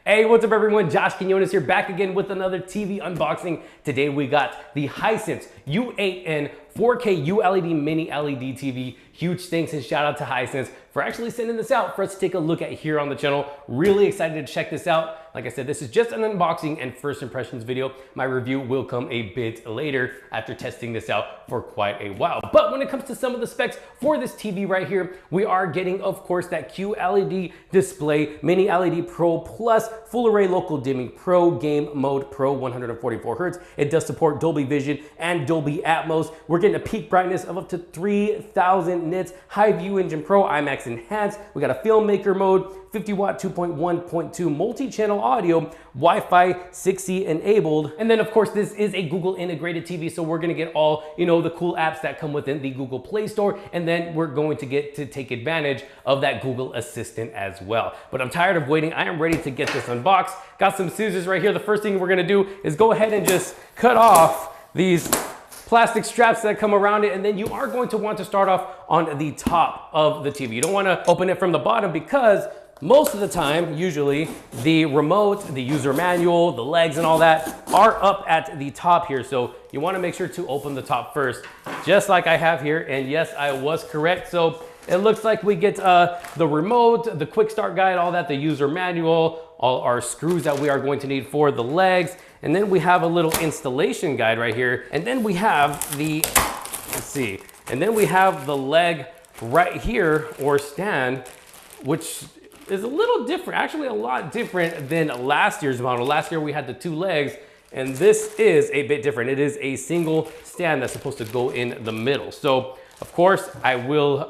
Hey, what's up everyone? Josh Quinones here, back again with another TV unboxing. Today we got the Hisense U8N 4K ULED Mini LED TV. Huge thanks and shout out to Hisense for actually sending this out for us to take a look at here on the channel. Really excited to check this out. Like I said, this is just an unboxing and first impressions video. My review will come a bit later after testing this out for quite a while. But when it comes to some of the specs for this TV right here, we are getting, of course, that QLED display, Mini LED Pro Plus, Full Array Local Dimming Pro, Game Mode Pro, 144 Hertz. It does support Dolby Vision and Dolby Atmos. We're getting a peak brightness of up to 3000 nits, High View Engine Pro, IMAX Enhanced. We got a filmmaker mode, 50 watt 2.1.2 multi-channel audio, Wi-Fi 6E enabled. And then of course this is a Google integrated TV, so we're gonna get all, the cool apps that come within the Google Play Store, and then we're going to get to take advantage of that Google Assistant as well. But I'm tired of waiting. I am ready to get this unboxed. Got some scissors right here. The first thing we're gonna do is go ahead and just cut off these plastic straps that come around it, and then you are going to want to start off on the top of the TV. You don't want to open it from the bottom because most of the time, usually, the remote, the user manual, the legs and all that are up at the top here. So you want to make sure to open the top first, just like I have here. And yes, I was correct. So it looks like we get the remote, the quick start guide, all that, the user manual, all our screws that we are going to need for the legs. And then we have a little installation guide right here. And then we have the, and then we have the leg right here, or stand, which is a little different, actually a lot different than last year's model. Last year we had the two legs, and this is a bit different. It is a single stand that's supposed to go in the middle. So of course I will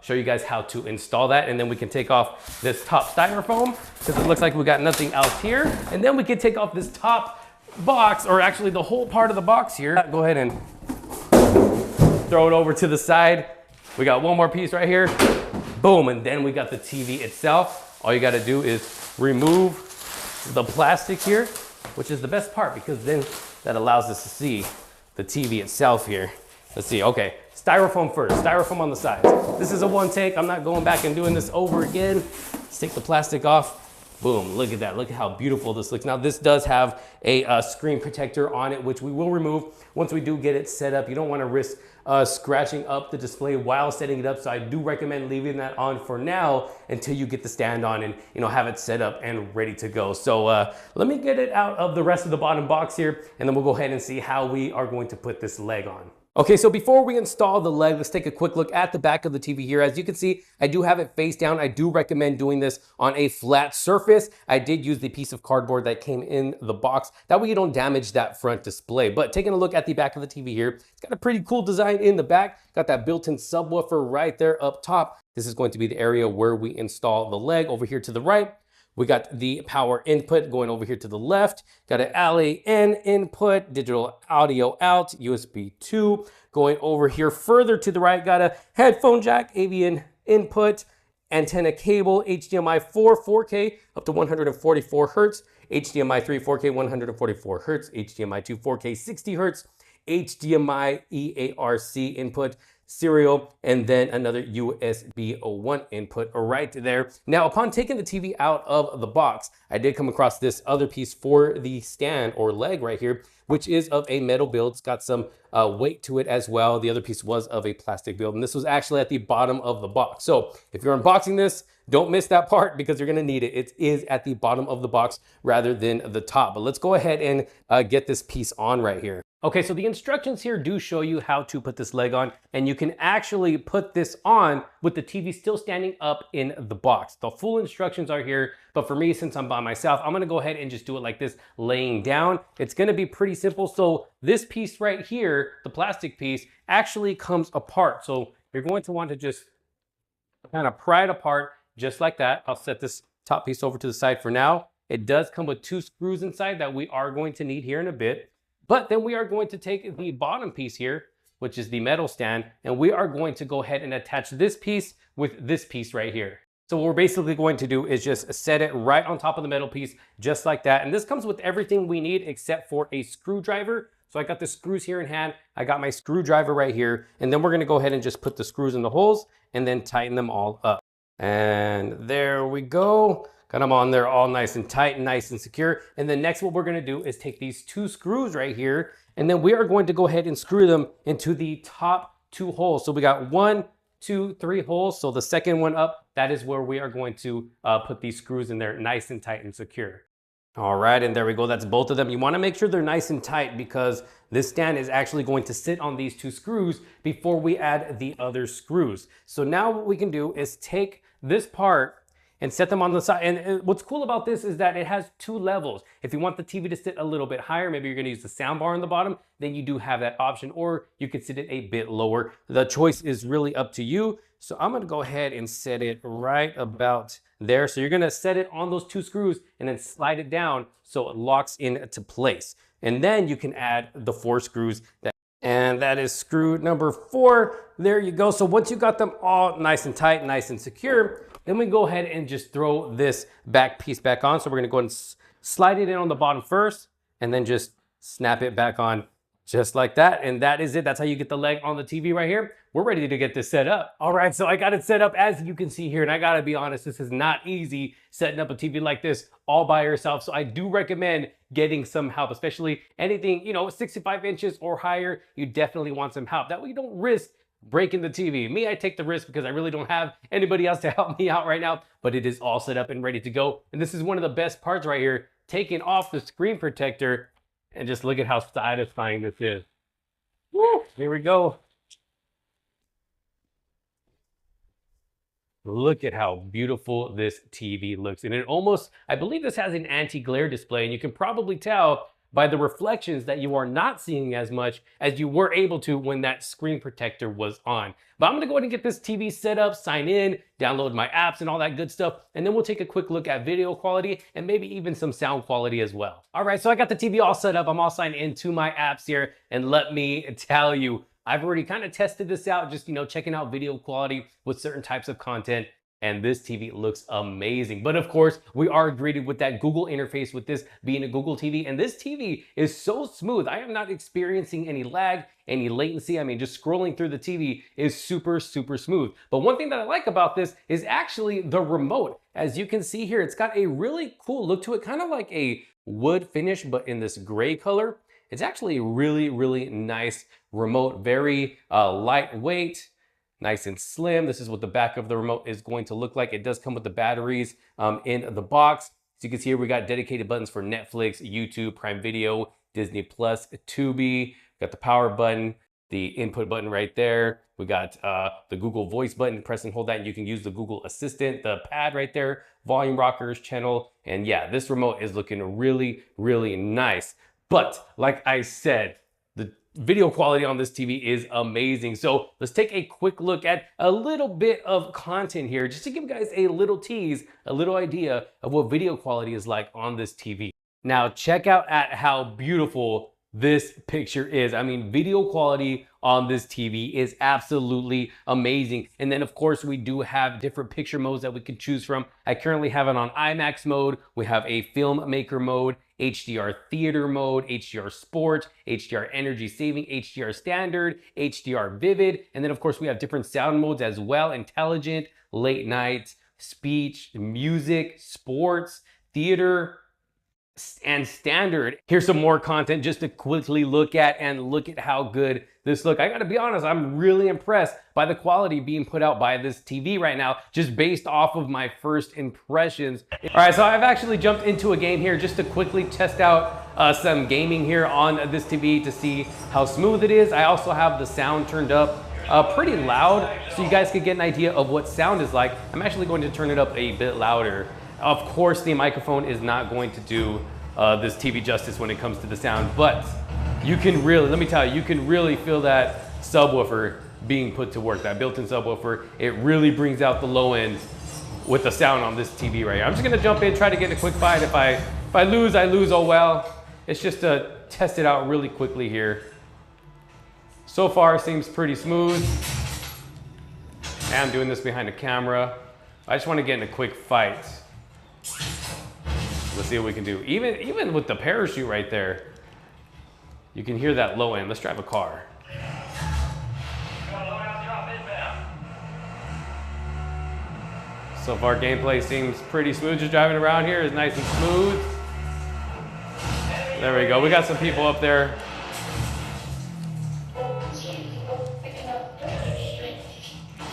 show you guys how to install that, and then we can take off this top styrofoam because it looks like we got nothing else here. And then we can take off this top box, or actually the whole part of the box here. Go ahead and throw it over to the side. We got one more piece right here. Boom, and then we got the TV itself. All you gotta do is remove the plastic here, which is the best part because then that allows us to see the TV itself here. Let's see, okay, styrofoam first, styrofoam on the sides. This is a one take, I'm not going back and doing this over again. Let's take the plastic off. Boom, look at that, look at how beautiful this looks. Now this does have a screen protector on it, which we will remove once we do get it set up. You don't wanna risk scratching up the display while setting it up, so I do recommend leaving that on for now until you get the stand on and have it set up and ready to go. So let me get it out of the rest of the bottom box here, and then we'll go ahead and see how we are going to put this leg on. Okay, so before we install the leg, let's take a quick look at the back of the TV here. As you can see, I do have it face down. I do recommend doing this on a flat surface. I did use the piece of cardboard that came in the box. That way you don't damage that front display. But taking a look at the back of the TV here, it's got a pretty cool design in the back. Got that built-in subwoofer right there up top. This is going to be the area where we install the leg. Over here to the right, we got the power input going over here to the left. Got an LAN input, digital audio out, USB 2. Going over here further to the right, got a headphone jack, AV input, antenna cable, HDMI 4, 4K up to 144 Hertz, HDMI 3, 4K 144 Hertz, HDMI 2, 4K 60 Hertz, HDMI EARC input, serial, and then another USB 1 input right there. Now, upon taking the TV out of the box, I did come across this other piece for the stand or leg right here, which is of a metal build. It's got some weight to it as well. The other piece was of a plastic build, and this was actually at the bottom of the box. So if you're unboxing this, don't miss that part because you're gonna need it. It is at the bottom of the box rather than the top. But let's go ahead and get this piece on right here. Okay, so the instructions here do show you how to put this leg on, and you can actually put this on with the TV still standing up in the box. The full instructions are here, but for me, since I'm by myself, I'm gonna go ahead and just do it like this, laying down. It's gonna be pretty simple. So this piece right here, the plastic piece, actually comes apart. So you're going to want to just kind of pry it apart just like that. I'll set this top piece over to the side for now. It does come with 2 screws inside that we are going to need here in a bit. But then we are going to take the bottom piece here, which is the metal stand, and we are going to go ahead and attach this piece with this piece right here. So what we're basically going to do is just set it right on top of the metal piece, just like that. And this comes with everything we need except for a screwdriver. So I got the screws here in hand. I got my screwdriver right here. And then we're gonna go ahead and just put the screws in the holes and then tighten them all up. And there we go. Got them on there all nice and tight and nice and secure. And then next what we're gonna do is take these 2 screws right here, and then we are going to go ahead and screw them into the top 2 holes. So we got 1, 2, 3 holes. So the second one up, that is where we are going to put these screws in there nice and tight and secure. All right, and there we go. That's both of them. You want to make sure they're nice and tight because this stand is actually going to sit on these 2 screws before we add the other screws. So now what we can do is take this part and set them on the side. And what's cool about this is that it has 2 levels. If you want the TV to sit a little bit higher, maybe you're gonna use the sound bar on the bottom, then you do have that option, or you could sit it a bit lower. The choice is really up to you. So I'm gonna go ahead and set it right about there. So you're gonna set it on those 2 screws and then slide it down so it locks into place. And then you can add the 4 screws and that is screw number 4. There you go. So once you got them all nice and tight, nice and secure, then we go ahead and just throw this back piece back on. So we're gonna go ahead and slide it in on the bottom first, and then just snap it back on just like that. And that is it. That's how you get the leg on the TV right here. We're ready to get this set up. All right, so I got it set up as you can see here. And I gotta be honest, this is not easy setting up a TV like this all by yourself. So I do recommend getting some help, especially anything, 65 inches or higher, you definitely want some help. That way you don't risk breaking the TV. Me, I take the risk because I really don't have anybody else to help me out right now, but it is all set up and ready to go. And this is one of the best parts right here, taking off the screen protector, and just look at how satisfying this is. Woo, here we go. Look at how beautiful this TV looks. And it almost, I believe this has an anti-glare display, and you can probably tell by the reflections that you are not seeing as much as you were able to when that screen protector was on. But I'm gonna go ahead and get this TV set up, sign in, download my apps and all that good stuff, and then we'll take a quick look at video quality and maybe even some sound quality as well. All right, so I got the TV all set up. I'm all signed into my apps here, and let me tell you, I've already kind of tested this out, just checking out video quality with certain types of content. And this TV looks amazing. But of course, we are greeted with that Google interface with this being a Google TV. And this TV is so smooth. I am not experiencing any lag, any latency. I mean, just scrolling through the TV is super, super smooth. But one thing that I like about this is actually the remote. As you can see here, it's got a really cool look to it, kind of like a wood finish, but in this gray color. It's actually a really, really nice remote, very lightweight. Nice and slim. This is what the back of the remote is going to look like. It does come with the batteries in the box. So you can see here we got dedicated buttons for Netflix, YouTube, Prime Video, Disney Plus, Tubi. Got the power button, the input button right there. We got the Google Voice button. Press and hold that and you can use the Google Assistant, the pad right there, volume rockers, channel. And yeah, this remote is looking really, really nice. But like I said, the video quality on this TV is amazing. So let's take a quick look at a little bit of content here, just to give you guys a little tease, a little idea of what video quality is like on this TV. Now check out at how beautiful this picture is. I mean, video quality on this TV is absolutely amazing. And then of course we do have different picture modes that we can choose from. I currently have it on IMAX mode. We have a filmmaker mode, HDR theater mode, HDR sport, HDR energy saving, HDR standard, HDR vivid. And then of course we have different sound modes as well: intelligent, late night, speech, music, sports, theater, and standard. Here's some more content just to quickly look at, and look at how good this looks. I gotta be honest, I'm really impressed by the quality being put out by this TV right now, just based off of my first impressions. All right, so I've actually jumped into a game here just to quickly test out some gaming here on this TV to see how smooth it is. I also have the sound turned up pretty loud, so you guys could get an idea of what sound is like. I'm actually going to turn it up a bit louder. Of course, the microphone is not going to do this TV justice when it comes to the sound, but you can really, let me tell you, you can really feel that subwoofer being put to work, that built-in subwoofer. It really brings out the low end with the sound on this TV right here. I'm just gonna jump in, try to get in a quick fight. If I lose, I lose, oh well. It's just to test it out really quickly here. So far, it seems pretty smooth. I'm doing this behind the camera. I just wanna get in a quick fight. Let's see what we can do. Even with the parachute right there, you can hear that low end. Let's drive a car. So far, gameplay seems pretty smooth. Just driving around here is nice and smooth. There we go. We got some people up there.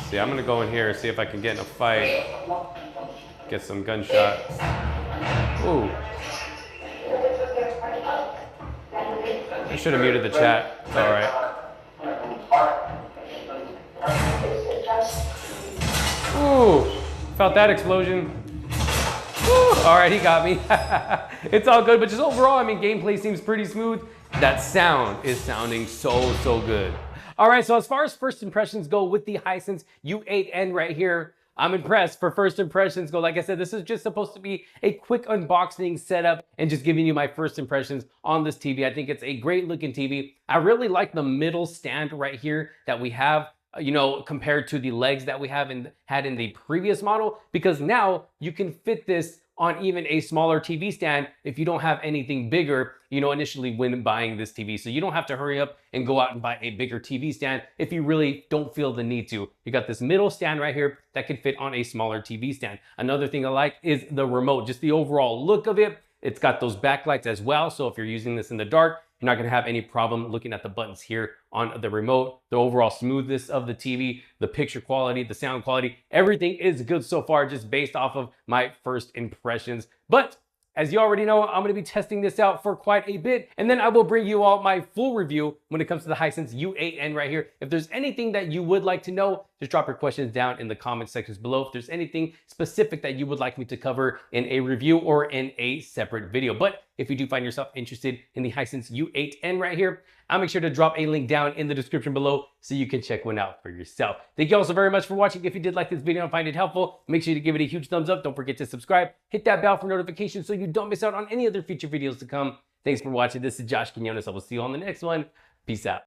See, I'm gonna go in here and see if I can get in a fight. Get some gunshots. Ooh. I should have muted the chat. It's all right. Ooh, felt that explosion. Ooh, all right, he got me. It's all good, but just overall, I mean, gameplay seems pretty smooth. That sound is sounding so good. All right, so as far as first impressions go with the Hisense U8N right here, I'm impressed for first impressions go. Like I said, this is just supposed to be a quick unboxing setup and just giving you my first impressions on this TV. I think it's a great looking TV. I really like the middle stand right here that we have, you know, compared to the legs that we had in the previous model, because now you can fit this on even a smaller TV stand if you don't have anything bigger, you know, initially when buying this TV. So you don't have to hurry up and go out and buy a bigger TV stand if you really don't feel the need to. You got this middle stand right here that can fit on a smaller TV stand. Another thing I like is the remote, just the overall look of it. It's got those backlights as well. So if you're using this in the dark, you're not gonna have any problem looking at the buttons here on the remote. The overall smoothness of the TV, the picture quality, the sound quality, everything is good so far just based off of my first impressions. But as you already know, I'm gonna be testing this out for quite a bit, and then I will bring you all my full review when it comes to the Hisense U8N right here. If there's anything that you would like to know, just drop your questions down in the comment sections below. If there's anything specific that you would like me to cover in a review or in a separate video. But if you do find yourself interested in the Hisense U8N right here, I'll make sure to drop a link down in the description below so you can check one out for yourself. Thank you all so very much for watching. If you did like this video and find it helpful, make sure to give it a huge thumbs up. Don't forget to subscribe. Hit that bell for notifications so you don't miss out on any other future videos to come. Thanks for watching. This is Josh Quinones. I will see you on the next one. Peace out.